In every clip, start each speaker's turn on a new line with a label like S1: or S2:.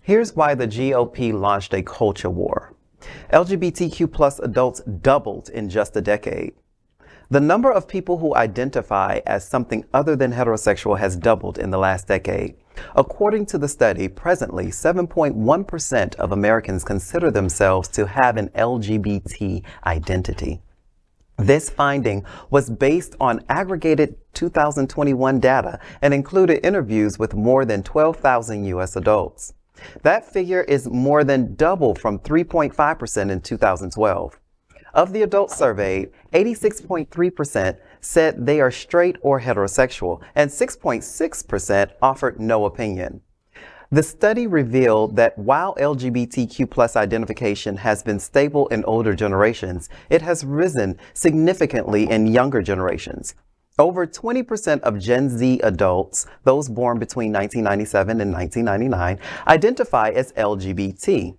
S1: Here's why the GOP launched a culture war. LGBTQ plus adults doubled in just a decade. The number of people who identify as something other than heterosexual has doubled in the last decade. According to the study, presently 7.1% of Americans consider themselves to have an LGBT identity. This finding was based on aggregated 2021 data and included interviews with more than 12,000 U.S. adults. That figure is more than double from 3.5% in 2012. Of the adults surveyed, 86.3% said they are straight or heterosexual, and 6.6% offered no opinion. The study revealed that while LGBTQ plus identification has been stable in older generations, it has risen significantly in younger generations. Over 20% of Gen Z adults, those born between 1997 and 1999, identify as LGBT,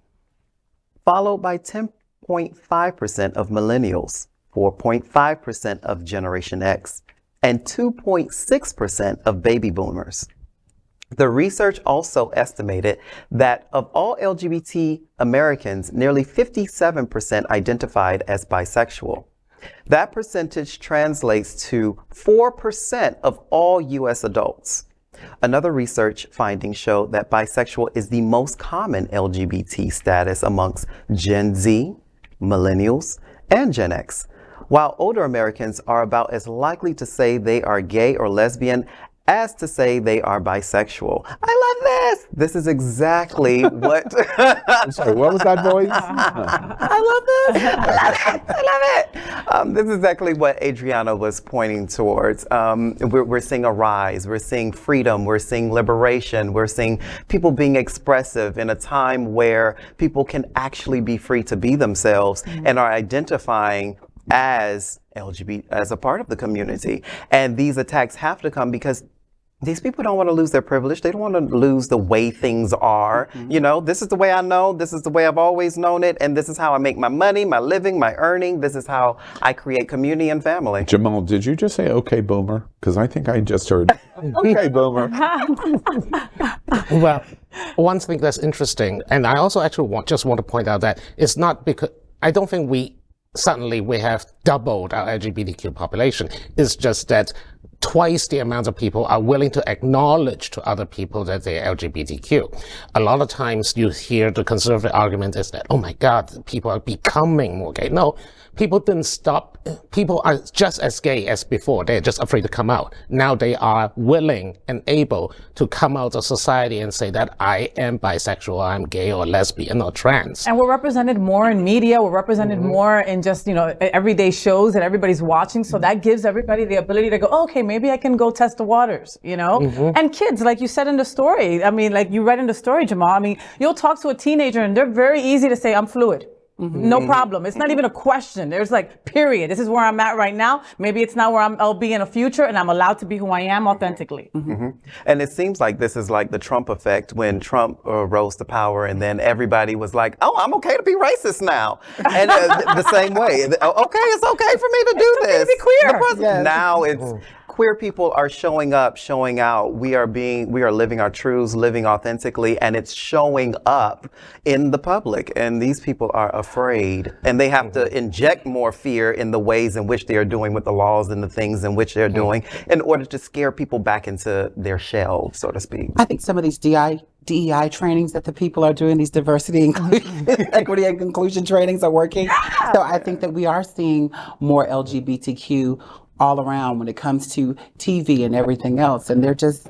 S1: followed by 10.5% of millennials, 4.5% of Generation X, and 2.6% of baby boomers. The research also estimated that of all LGBT Americans, nearly 57% identified as bisexual. That percentage translates to 4% of all U.S. adults. Another research finding showed that bisexual is the most common LGBT status amongst Gen Z, millennials, and Gen X, while older Americans are about as likely to say they are gay or lesbian as to say they are bisexual. I love this. This is exactly what...
S2: I'm sorry, what was that voice?
S1: I love this. I love it. This is exactly what Adriana was pointing towards. We're seeing a rise. We're seeing freedom. We're seeing liberation. We're seeing people being expressive in a time where people can actually be free to be themselves and are identifying as LGBT, as a part of the community. And these attacks have to come because these people don't want to lose their privilege. They don't want to lose the way things are. You know, this is the way I know. This is the way I've always known it. And this is how I make my money, my living, my earning. This is how I create community and family.
S2: Jamal, did you just say, okay, boomer? Because I think I just heard, okay, boomer.
S3: Well, one thing that's interesting, and I also actually just want to point out that it's not because, I don't think suddenly we have doubled our LGBTQ population. It's just that twice the amount of people are willing to acknowledge to other people that they're LGBTQ. A lot of times you hear the conservative argument is that, oh my God, people are becoming more gay. No, people didn't stop. People are just as gay as before. They're just afraid to come out. Now they are willing and able to come out of society and say that I am bisexual, I'm gay or lesbian or trans.
S4: And we're represented more in media. We're represented more in just, you know, everyday shows that everybody's watching. So that gives everybody the ability to go, oh, okay, maybe I can go test the waters, you know? And kids, like you said in the story, I mean, like you read in the story, Jamal, I mean, you'll talk to a teenager and they're very easy to say, I'm fluid. No problem. It's not even a question. There's like, period. This is where I'm at right now. Maybe it's not where I'll be in the future, and I'm allowed to be who I am authentically.
S1: And it seems like this is like the Trump effect when Trump rose to power, and then everybody was like, oh, I'm okay to be racist now. And the same way, okay, it's okay for me to do this.
S4: To be queer.
S1: Yes. Now it's queer people are showing up, showing out. We are living our truths, living authentically, and it's showing up in the public. And these people are afraid, and they have to inject more fear in the ways in which they are doing with the laws and the things in which they're doing in order to scare people back into their shell, so to speak.
S5: I think some of these DEI trainings that the people are doing, these diversity, inclusion, equity and inclusion trainings are working. So I think that we are seeing more LGBTQ all around when it comes to TV and everything else. And they're just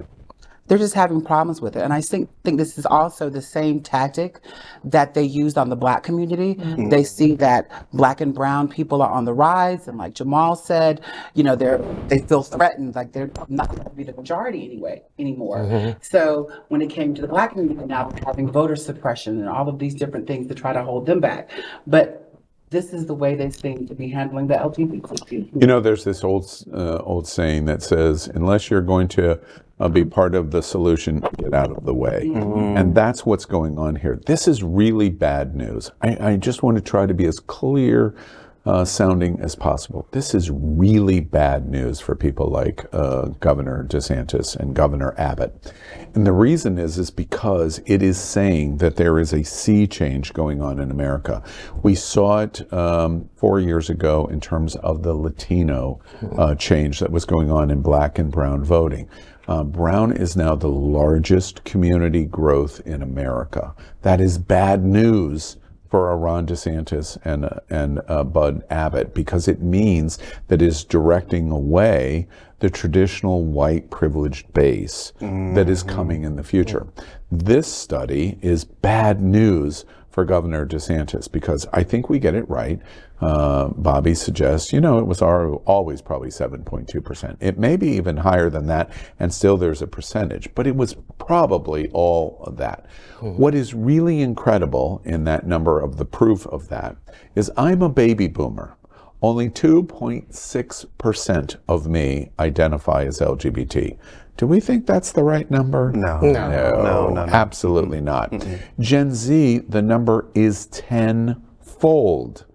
S5: having problems with it. And I think this is also the same tactic that they used on the Black community. They see that Black and brown people are on the rise. And like Jamal said, you know, they feel threatened, like they're not going to be the majority anymore. So when it came to the Black community, now we're having voter suppression and all of these different things to try to hold them back. But this is the way they seem to be handling the LGBTQ.
S2: You know, there's this old saying that says, unless you're going to be part of the solution, get out of the way. And that's what's going on here. This is really bad news. I just want to try to be as clear sounding as possible. This is really bad news for people like Governor DeSantis and Governor Abbott. And the reason is because it is saying that there is a sea change going on in America. We saw it 4 years ago in terms of the Latino change that was going on in black and brown voting. Brown is now the largest community growth in America. That is bad news for Ron DeSantis and Bud Abbott, because it means that it's directing away the traditional white privileged base that is coming in the future. This study is bad news for Governor DeSantis, because I think we get it right. Bobby suggests, it was always probably 7.2%. It may be even higher than that, and still there's a percentage, but it was probably all of that. What is really incredible in that number of the proof of that is I'm a baby boomer. Only 2.6% of me identify as LGBT. Do we think that's the right number? No, absolutely not. Gen Z, the number is tenfold.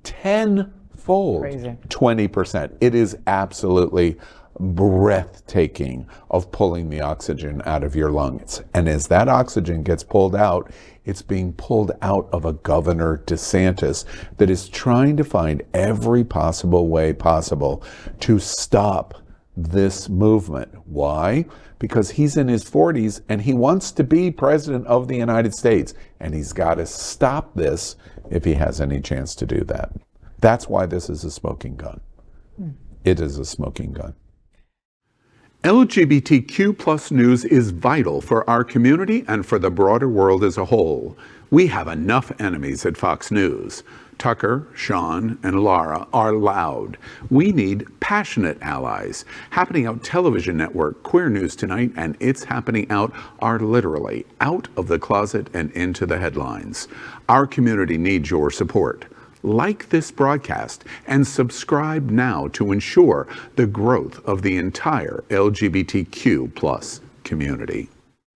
S2: Tenfold.
S4: Crazy.
S2: 20%. It is absolutely breathtaking of pulling the oxygen out of your lungs. And as that oxygen gets pulled out, it's being pulled out of a Governor DeSantis that is trying to find every possible way possible to stop this movement. Why? Because he's in his 40s and he wants to be president of the United States, and he's got to stop this if he has any chance to do that. That's why this is a smoking gun. It is a smoking gun.
S6: LGBTQ plus news is vital for our community and for the broader world as a whole. We have enough enemies at Fox News. Tucker, Sean, and Laura are loud. We need passionate allies. Happening Out television network, Queer News Tonight, and It's Happening Out are literally out of the closet and into the headlines. Our community needs your support. Like this broadcast and subscribe now to ensure the growth of the entire LGBTQ plus community.